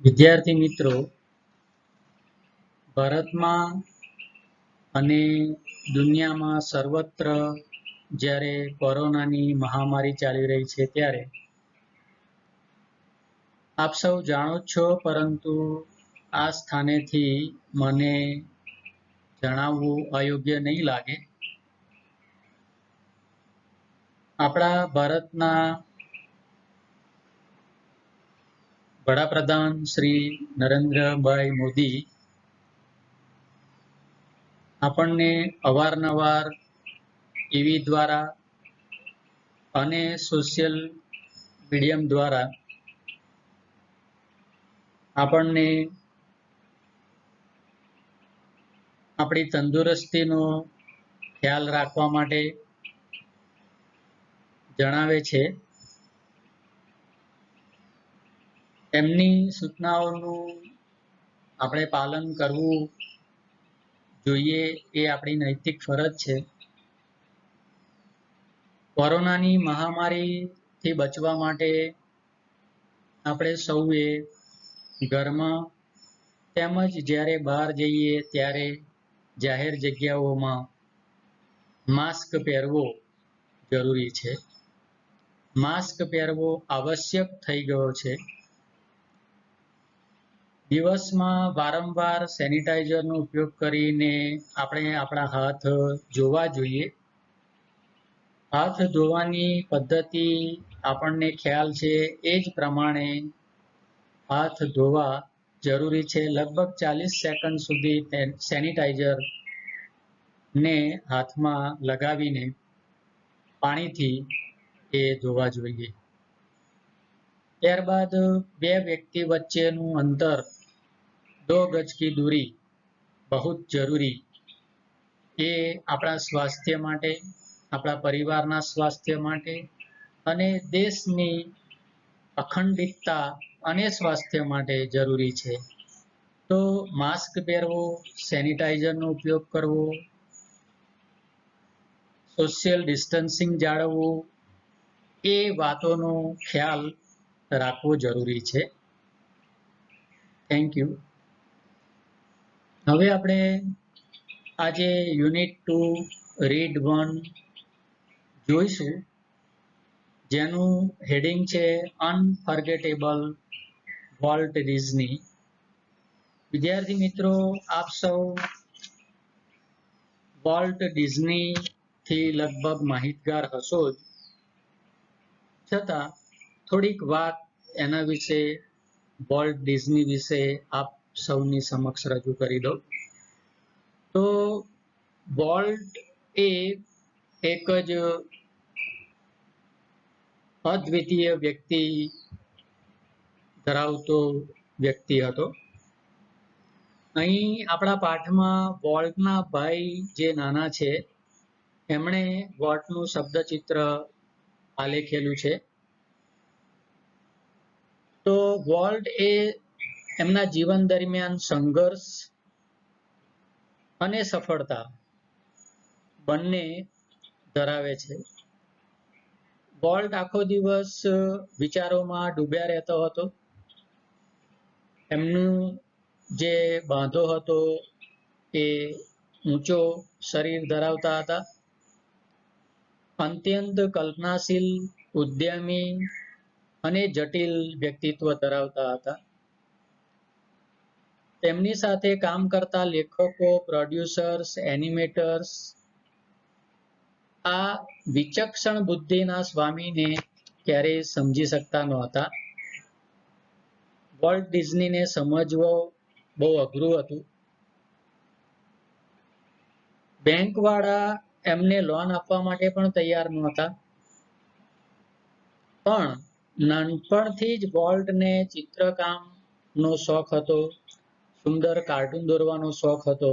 વિદ્યાર્થી મિત્રો, ભારતમાં અને દુનિયામાં સર્વત્ર જ્યારે કોરોનાની મહામારી ચાલી રહી છે ત્યારે આપ સૌ જાણો છો, પરંતુ આ સ્થાનેથી મને જણાવવું અયોગ્ય નહીં લાગે. આપણા ભારતના વડાપ્રધાન શ્રી નરેન્દ્રભાઈ મોદી આપણને અવારનવાર ટીવી દ્વારા અને સોશિયલ મીડિયમ દ્વારા આપણને આપણી તંદુરસ્તીનો ખ્યાલ રાખવા માટે જણાવે છે. એમની સૂચનાઓનું આપણે પાલન કરવું જોઈએ, એ આપણી નૈતિક ફરજ છે. કોરોનાની મહામારીથી બચવા માટે આપણે સૌએ ઘરમાં તેમજ જ્યારે બહાર જઈએ ત્યારે જાહેર જગ્યાઓમાં માસ્ક પહેરવો જરૂરી છે. માસ્ક પહેરવો આવશ્યક થઈ ગયો છે. દિવસમાં વારંવાર સેનિટાઈઝરનો ઉપયોગ કરીને આપણે આપણા હાથ ધોવા જોઈએ. હાથ ધોવાની પદ્ધતિ આપણને ખ્યાલ છે, એ જ પ્રમાણે હાથ ધોવા જરૂરી છે. લગભગ 40 સેકન્ડ સુધી સેનિટાઈઝરને હાથમાં લગાવીને પાણીથી એ ધોવા જોઈએ. ત્યારબાદ બે વ્યક્તિ વચ્ચેનું અંતર 2 ગજ કી દૂરી બહુ જરૂરી. એ આપણા સ્વાસ્થ્ય માટે, આપણા પરિવારના સ્વાસ્થ્ય માટે અને દેશની અખંડિતતા અને સ્વાસ્થ્ય માટે જરૂરી છે. તો માસ્ક પહેરવો, સેનિટાઈઝરનો ઉપયોગ કરવો, સોશિયલ ડિસ્ટન્સિંગ જાળવવું, એ વાતોનો ખ્યાલ રાખવો જરૂરી છે. Thank you. હવે આપણે આજે યુનિટ 2 રીડ 1 જોઈશું, જેનું હેડિંગ છે અનફર્ગેટેબલ વોલ્ટ ડિઝની. વિદ્યાર્થી મિત્રો, આપ સૌ વોલ્ટ ડિઝનીથી લગભગ માહિતગાર હશો જ, છતાં થોડીક વાત એના વિશે, વોલ્ટ ડિઝની વિશે આપ સૌની સમક્ષ રજૂ કરી દઉં. તો વોલ્ટ એ એક જ અદ્વિતીય વ્યક્તિ ધરાવતો વ્યક્તિ હતો. અહીં આપણા પાઠમાં વોલ્ટના ભાઈ જે નાના છે, એમણે વોલ્ટનું શબ્દચિત્ર આલેખેલું છે. તો વોલ્ટ એ એમના જીવન દરમિયાન સંઘર્ષ અને સફળતા બંને ધરાવે છે. વોલ્ટ આખો દિવસ વિચારોમાં ડૂબ્યા રહેતો હતો. એમનું જે બાંધો હતો એ ઊંચો શરીર ધરાવતા હતા. અત્યંત કલ્પનાશીલ, ઉદ્યમી અને જટિલ વ્યક્તિત્વ ધરાવતા હતા. તેમની સાથે કામ કરતા લેખકો, પ્રોડ્યુસર્સ, એનિમેટર્સ આ વિચક્ષણ બુદ્ધિના સ્વામીને ક્યારેય સમજી શકતા નહોતા. વોલ્ટ ડિઝનીને સમજવો બહુ અઘરું હતું. બેંકવાળા એમને લોન આપવા માટે પણ તૈયાર નહોતા. પણ નાનપણથી જ વોલ્ટને ચિત્રકામનો શોખ હતો, સુંદર કાર્ટૂન દોરવાનો શોખ હતો.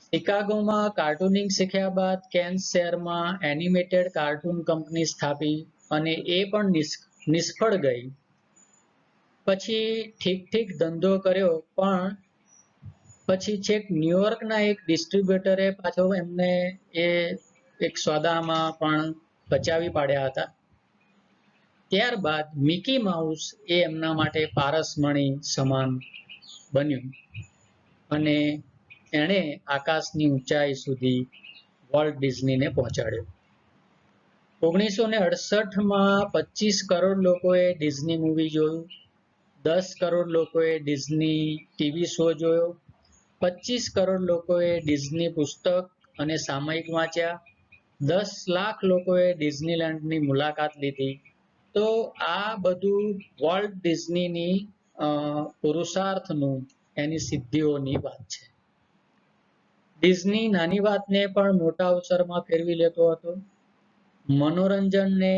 શિકાગોમાં કાર્ટૂનિંગ શીખ્યા બાદ કેન્સ શહેરમાં એનિમેટેડ કાર્ટૂન કંપની સ્થાપી અને એ પણ નિષ્ફળ ગઈ. પછી ઠીક ધંધો કર્યો, પણ પછી છેક ન્યુયોર્કના એક ડિસ્ટ્રીબ્યુટરે પાછો એમને એ એક સોદામાં પણ બચાવી પાડ્યા હતા. ત્યારબાદ મિકી માઉસ એ એમના માટે પારસમણી સમાન બન્યું અને એણે આકાશની ઊંચાઈ સુધી વોલ્ટ ડિઝનીને પહોંચાડ્યો. 1968માં 25 કરોડ લોકોએ ડિઝની મૂવી જોયું, 10 કરોડ લોકોએ ડિઝની ટીવી શો જોયો, 25 કરોડ લોકોએ ડિઝની પુસ્તક અને સામયિક વાંચ્યા, 10 લાખ લોકોએ ડિઝનીલેન્ડની મુલાકાત લીધી. તો આ બધું વોલ્ટ ડિઝનીની પુરુષાર્થનું, એની સિદ્ધિઓની વાત છે. ડિઝની નાની વાતને પણ મોટા અવસરમાં ફેરવી લેતો હતો. મનોરંજનને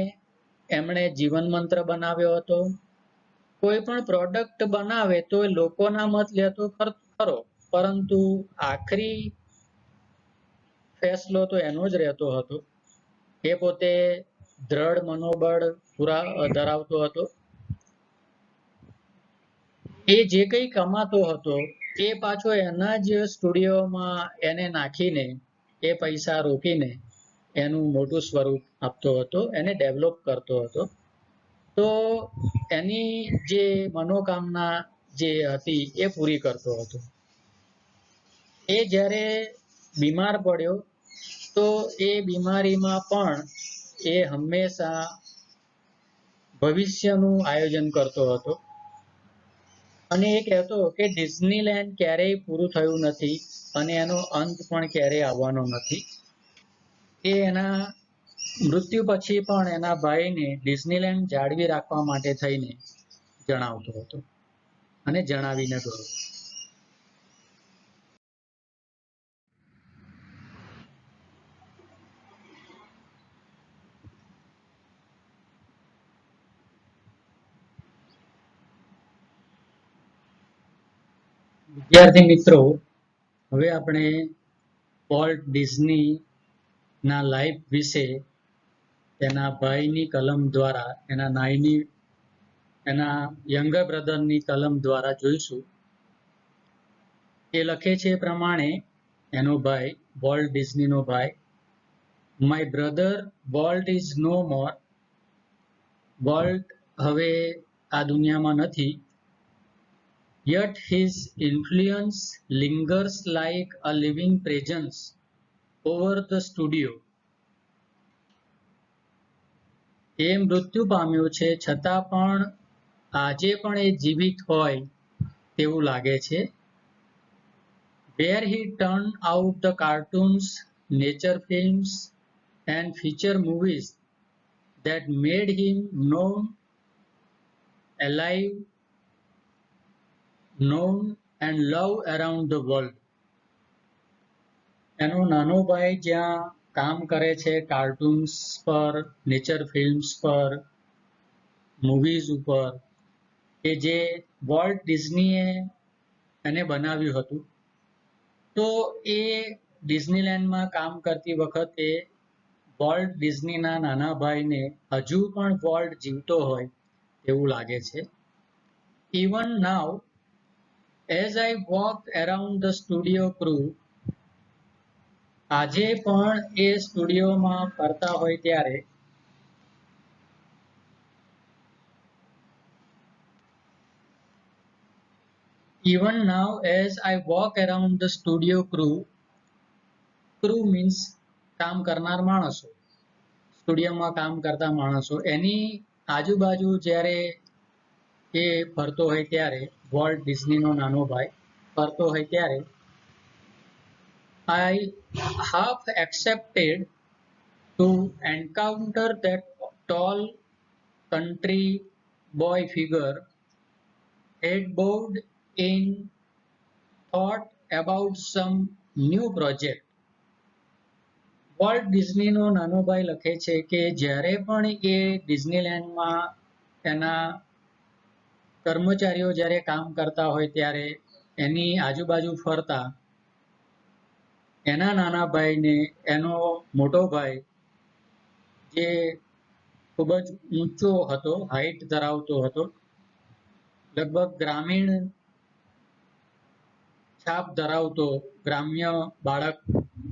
એમણે જીવન મંત્ર બનાવ્યો હતો. કોઈ પણ પ્રોડક્ટ બનાવે તો એ લોકોના મત લેતો ખરો, પરંતુ આખરી ફેસલો તો એનો જ રહેતો હતો. એ પોતે દ્રઢ મનોબળ ધરાવતો હતો. એ જે કંઈ કમાતો હતો એ પાછો એના જ સ્ટુડિયોમાં એને નાખીને, એ પૈસા રોકીને એનું મોટું સ્વરૂપ આપતો હતો, એને ડેવલપ કરતો હતો. તો એની જે મનોકામના જે હતી એ પૂરી કરતો હતો. એ જ્યારે બીમાર પડ્યો તો એ બીમારીમાં પણ એ હંમેશા ભવિષ્યનું આયોજન કરતો હતો અને એ કહેતો કે ડિઝનીલેન્ડ ક્યારેય પૂરું થયું નથી અને એનો અંત પણ ક્યારેય આવવાનો નથી. એ એના મૃત્યુ પછી પણ એના ભાઈને ડિઝનીલેન્ડ જાળવી રાખવા માટે થઈને જણાવતો હતો અને જણાવીને ગયો. વિદ્યાર્થી મિત્રો, હવે આપણે વોલ્ટ ડિઝની ના લાઈફ વિશે તેના ભાઈની કલમ દ્વારા, એના યંગર બ્રધરની કલમ દ્વારા જોઈશું. એ લખે છે એ પ્રમાણે, એનો ભાઈ, વોલ્ટ ડિઝનીનો ભાઈ, my brother Walt is no more. Walt હવે આ દુનિયામાં નથી. Yet his influence lingers like a living presence over the studio. એ મૃત્યુ પામ્યો છે, છતાં પણ આજે પણ એ જીવિત હોય તેવું લાગે છે. Where he turned out the cartoons, nature films and feature movies that made him known, alive, known and loved around the world. એનો નાનો ભાઈ જ્યાં કામ કરે છે કાર્ટૂન્સ પર, નેચર ફિલ્મ્સ પર, મૂવીઝ ઉપર, કે જે વોલ્ટ ડિઝનીએ એને બનાવ્યું હતું. તો એ ડિઝનીલેન્ડમાં કામ કરતી વખતે વોલ્ટ ડિઝનીના નાના ભાઈને હજુ પણ વોલ્ટ જીવતો હોય એવું લાગે છે. Even now, as I walk around the studio crew, આજે પણ એ સ્ટુડિયોમાં ફરતા હોય ત્યારે Even now as I walk around the studio crew means કામ કરનાર માણસો, સ્ટુડિયોમાં કામ કરતા માણસો, એની આજુબાજુ જ્યારે એ ફરતો હોય ત્યારે, વોલ્ટ ડિઝનીનો નાનો ભાઈ ફરતો હોય ત્યારે I half accepted to encounter that tall country boy figure, head bowed in thought about some new project. Walt ડિઝનીનો નાનો ભાઈ લખે છે કે જ્યારે પણ એ ડિઝનીલેન્ડમાં એના કર્મચારીઓ જ્યારે કામ કરતા હોય ત્યારે એની આજુબાજુ ફરતા એના નાના ભાઈને એનો મોટો ભાઈ, જે ખૂબ જ ઊંચો હતો, હાઈટ ધરાવતો હતો, લગભગ ગ્રામીણ છાપ ધરાવતો,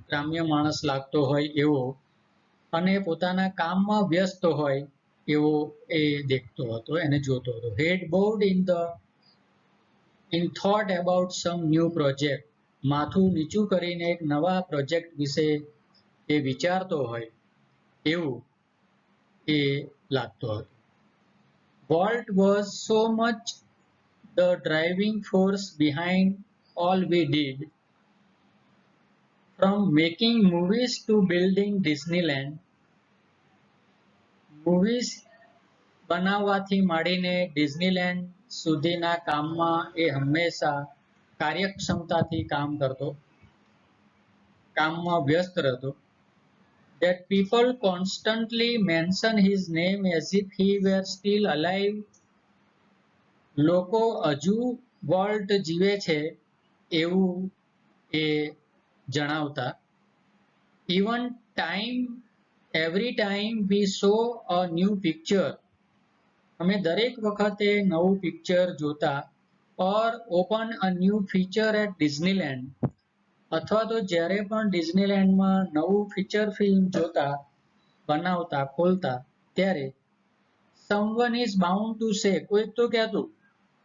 ગ્રામ્ય માણસ લાગતો હોય એવો, અને પોતાના કામમાં વ્યસ્ત હોય એવો એ દેખતો હતો, એને જોતો હતો. He had bowed in thought about some new project. માથું નીચું કરીને એક નવા પ્રોજેક્ટ વિશે એ વિચારતો હોય એવું એ લાગતો હતો. Walt was so much the driving force behind all we did, from making movies to building Disneyland. Movies બનાવવાથી માંડીને ડિઝનીલેન્ડ સુધીના કામમાં એ હંમેશા કાર્યક્ષમતાથી કામમાં વ્યસ્ત રહેતો. That people constantly mention his name as if he were still alive. લોકો હજુ volt જીવે છે એવું એ જણાવતા. Even every time we saw a new picture, અમે દરેક વખતે નવું પિક્ચર જોતા, or open a new feature at Disneyland, અથવા તો જ્યારે પણ ડિઝનીલેન્ડમાં નવું ફીચર ફિલ્મ જોતા, બનાવતા, ખોલતા ત્યારે someone is bound to say, કોઈક તો કહેતું,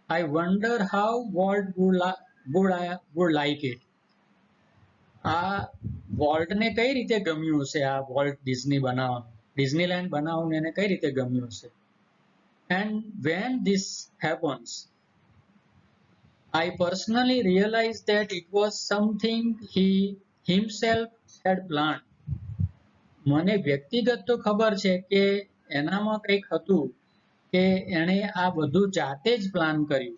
I wonder how Walt would like it. આ વોલ્ટને કઈ રીતે ગમ્યું હશે, આ વોલ્ટ ડિઝનીલેન્ડ બનાવવાનું એને કઈ રીતે ગમ્યું હશે. And when this happens, I personally realized that it was something he himself had planned. મને વ્યક્તિગત તો ખબર છે કે એનામાં કંઈક હતું કે એણે આ બધું જાતે જ પ્લાન કર્યું.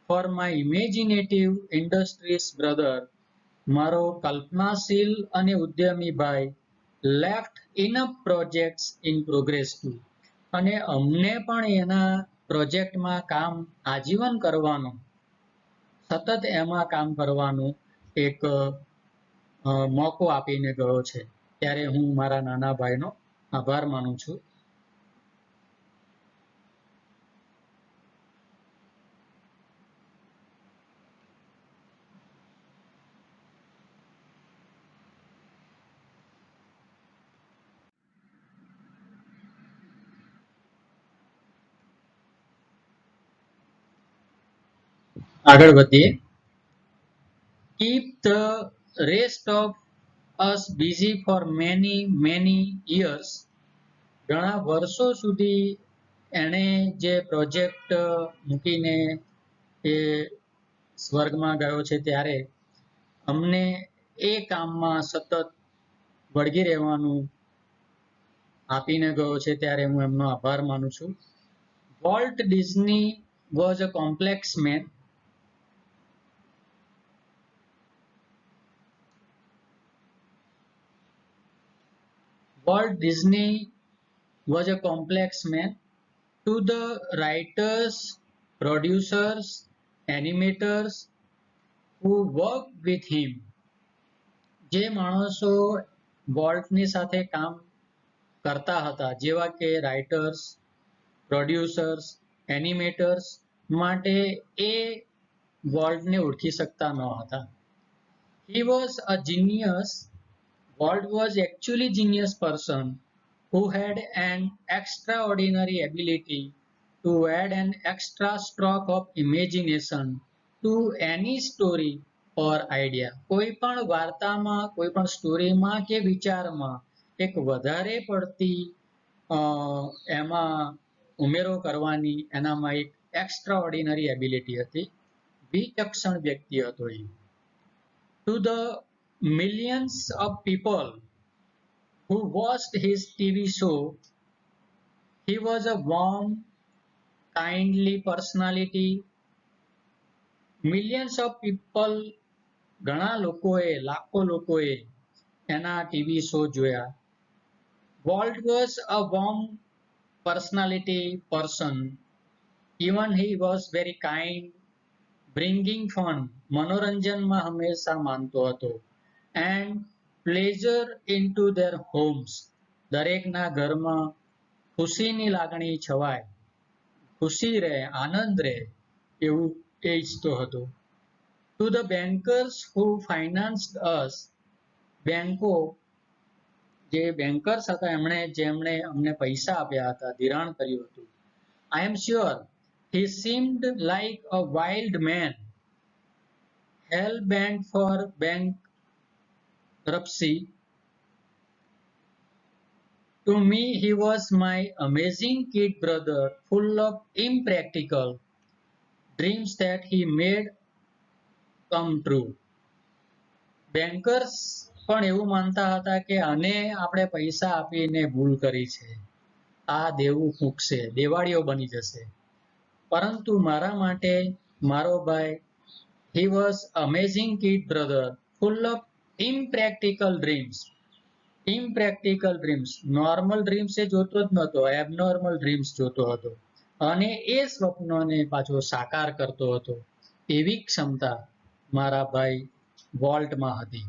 For my imaginative industrious brother, મારો કલ્પનાશીલ અને ઉદ્યમી ભાઈ, left enough projects in progress too. અને અમને પણ એના પ્રોજેક્ટમાં કામ આજીવન કરવાનું, સતત એમાં કામ કરવાનું એક મોકો આપીને ગયો છે. ત્યારે હું મારા નાના ભાઈનો આભાર માનું છું. આગળ વધીએ. Keep the rest of us busy for many years. ઘણા વર્ષો સુધી એણે જે પ્રોજેક્ટ મૂકીને એ સ્વર્ગમાં ગયો છે ત્યારે અમને એ કામમાં સતત વળગી રહેવાનું આપીને ગયો છે, ત્યારે હું એમનો આભાર માનું છું. Walt Disney was a complex man. Walt Disney was a complex man. To the writers, producers, animators who worked with him, જે માણસો વોલ્ટની સાથે કામ કરતા હતા, જેવા કે રાઇટર્સ, પ્રોડ્યુસર્સ, એનિમેટર્સ, માટે એ વોલ્ટને ઓળખી શકતા ન હતા. He was a genius. Walt was actually genius person who had an extraordinary ability to add an extra stroke of imagination to any story or idea. કોઈ પણ વાર્તામાં, કોઈ પણ સ્ટોરીમાં કે વિચારમાં એક વધારે પડતી એમાં ઉમેરો કરવાની એનામાં એક એક્સ્ટ્રાઓર્ડિનરી એબિલિટી હતી. વિચક્ષણ વ્યક્તિ હતો એ. To the millions of people who watched his TV show, he was a warm, kindly personality. Millions of people, ઘણા લોકોએ, લાખો લોકોએ એના ટીવી શો જોયા. Walt was a warm personality person. Even he was very kind, bringing fun, મનોરંજનમાં હંમેશા માનતો હતો. And pleasure into their homes. દરેકના ઘરમાં ખુશીની લાગણી છવાય, ખુશી રહે, આનંદ રહે એવું એ ઈચ્છતો હતો. To the bankers who financed us, બેંકો જે બેન્કર્સ હતા જેમણે અમને પૈસા આપ્યા હતા, ધિરાણ કર્યું હતું, I am sure he seemed like a wild man, hell bent for bankruptcy. To me, he was my amazing kid brother, full of impractical dreams that he made come true. Bankers પણ એવું માનતા હતા કે આને આપણે પૈસા આપીને ભૂલ કરી છે, આ દેવું ફૂંકશે, દેવાળીઓ બની જશે. પરંતુ મારા માટે મારો ભાઈ, he was amazing kid brother, full of impractical dreams. Impractical dreams, normal dreams એ જોતો જ નહોતો, એબનોર્મલ ડ્રીમ્સ જોતો હતો અને એ સ્વપ્નોને પાછો સાકાર કરતો હતો. એવી ક્ષમતા મારા ભાઈ વોલ્ટમાં હતી.